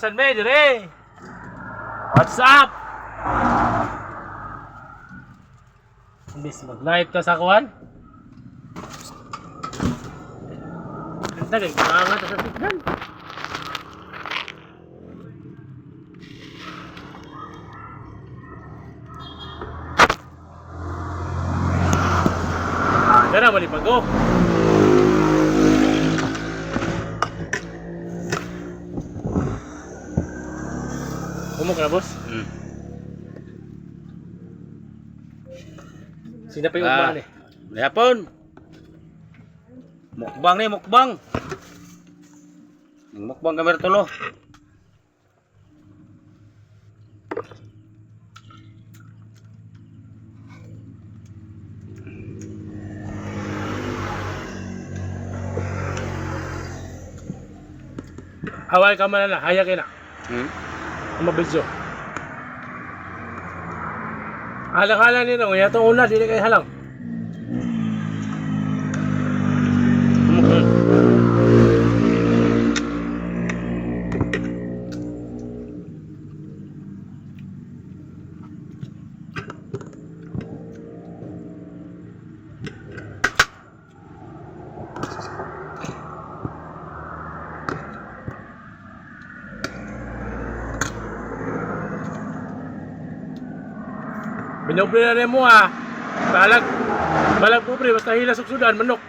San May, dire. What's up? Imbis mag-live ka sa kuwan? Ganda kay kangat sa tignan. Dara malipago. Umok na, boss? Sina pa yung mukbang ni? Yapon. Mukbang ni, mukbang. Mukbang kami tulo. Haway ka man na, haya ka na. Ang mabidyo. Halang-halang nito, kaya itong una, dili kayo halang. Binobre na rin mo ha. Balag po pre, basta hila suksudan, manok.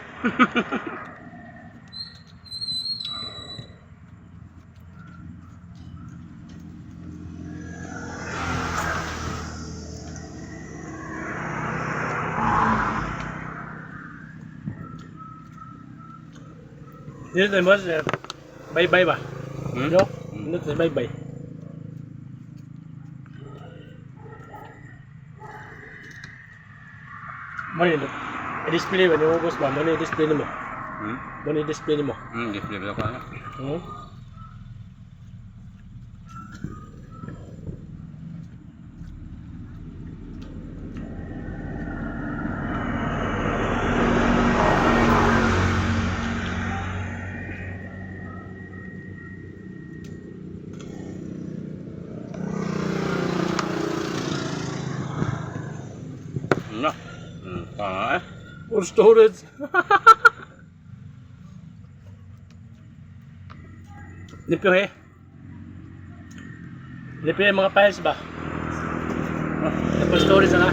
Dito tayo boss, bye-bye ba? No? Dito tayo bye-bye. Mali no. I-display ba ni mo boss ba? Mali i-display mo. Mali i-display mo. Display ba ko na? No. For storage. Lipyo eh. Lipyo yung mga files ba? For storage na.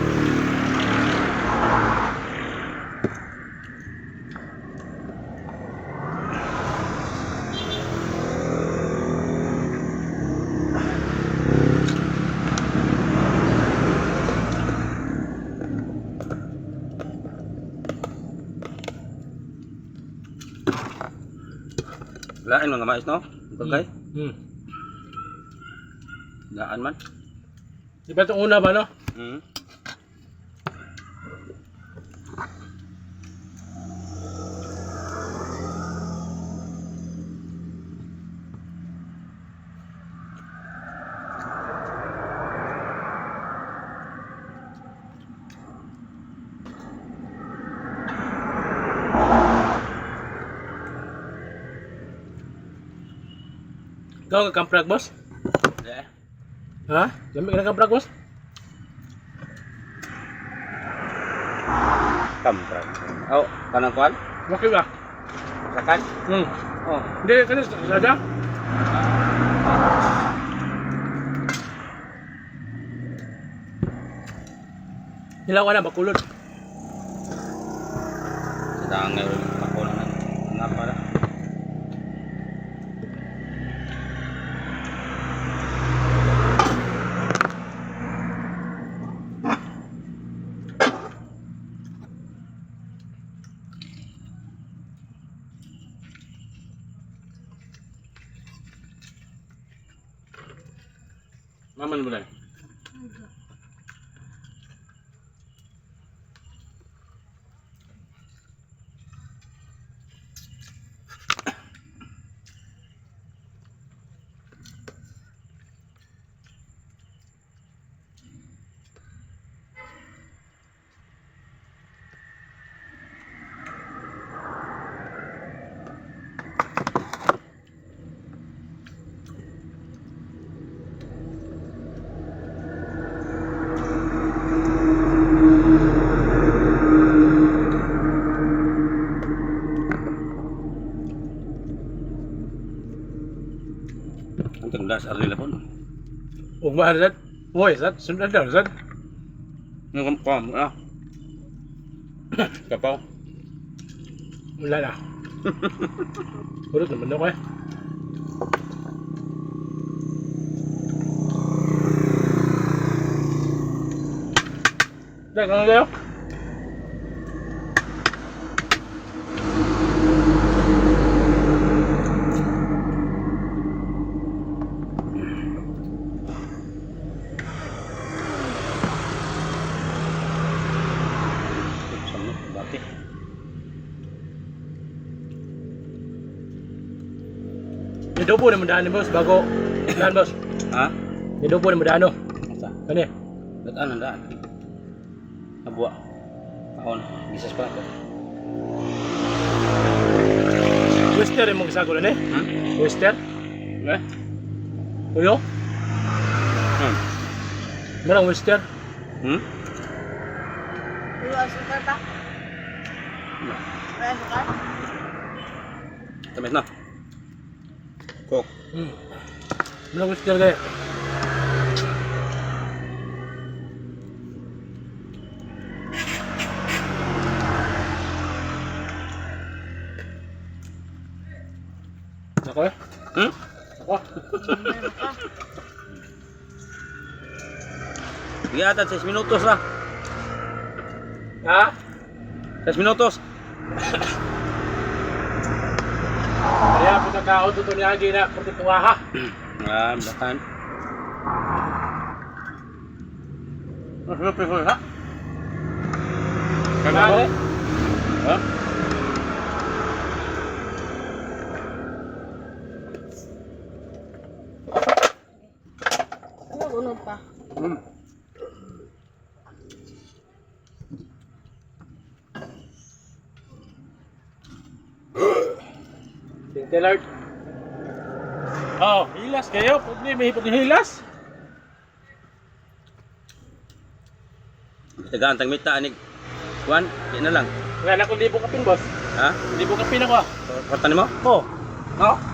Lain mga mais no? Okay? Daan man. Di ba itong una ba no? Ikaw nagkamprag boss? Yeah. Ha? Lamig ka nagkamprag boss? Kamprag. Oh, kanang kuan? Okay ba? Sakan? Oh. Hindi, kanis, sada? Hilaw ka na, bakulod. Sedang ako na napa na. Maman mo lang. Ang tagdas arila po. Ug mahal Woy, sunod daw, sad. Yung kam ah. Kapaw. Wala na. Purot naman ako eh. Dek, ano kayo? Sama bati. Nidupo na mo daan boss, bago. Daan boss. Ha? Nidupo na mo daan no. Asa? Kani? Daan ang daan. Nabuwa. Kaon. Bisas pa ako. Wester yung mga sagulan eh. Wester? Eh? Uyo? Marang Wester? Hmm? Wala sukar pa? Wala sukar? Tamis na. Kok. Marang Wester kaya. Ako eh? Hmm? Ako? Sige ata 6 minutos lah. Ha? 6 minutos. Kaya po nagkaon ito niya na pati tungaha. Ah, bakan. Ano ha? Kaya Ha? Ano unod pa? Tintelard. Oh, hilas kayo. Pwede may hilas. Tagaan tang mita anig. Kuan, di na lang. Nga na kung libo kapin boss. Ha? Libo kapin ako ah. Kwarta nimo? Oh. No?